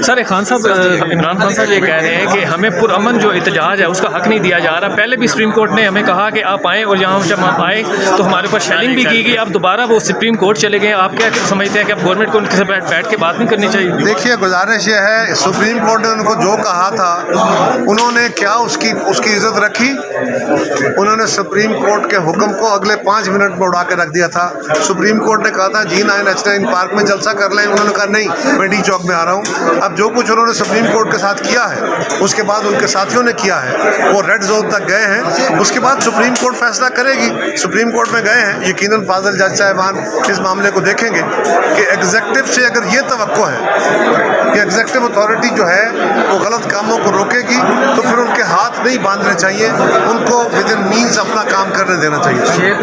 سر خان صاحب، عمران خان صاحب یہ کہہ رہے ہیں کہ ہمیں پرامن جو احتجاج ہے اس کا حق نہیں دیا جا رہا. پہلے بھی سپریم کورٹ نے ہمیں کہا کہ آپ آئیں، اور یہاں جب آپ آئے تو ہمارے اوپر شیلنگ بھی کی گئی. آپ دوبارہ وہ سپریم کورٹ چلے گئے. آپ کیا سمجھتے ہیں کہ اب گورنمنٹ کو ان کے ساتھ بیٹھ کے بات نہیں کرنی چاہیے؟ دیکھیے، گزارش یہ ہے، سپریم کورٹ نے ان کو جو کہا تھا انہوں نے کیا اس کی عزت رکھی؟ انہوں نے سپریم کورٹ کے حکم کو اگلے 5 منٹ میں اڑا کے رکھ دیا تھا. سپریم کورٹ نے کہا تھا G9H9 پارک میں جلسہ کر لیں، انہوں نے کہا نہیں، میں ڈی چوک میں آ رہا ہوں. اب جو کچھ انہوں نے سپریم کورٹ کے ساتھ کیا ہے، اس کے بعد ان کے ساتھیوں نے کیا ہے، وہ ریڈ زون تک گئے ہیں. اس کے بعد سپریم کورٹ فیصلہ کرے گی. سپریم کورٹ میں گئے ہیں، یقیناً فاضل جج صاحبان اس معاملے کو دیکھیں گے کہ ایگزیکٹو سے اگر یہ توقع ہے کہ ایگزیکٹو اتھارٹی جو ہے وہ غلط کاموں کو روکے گی، تو پھر ان کے ہاتھ نہیں باندھنے چاہیے، ان کو ود ان مینس اپنا کام کرنے دینا چاہیے.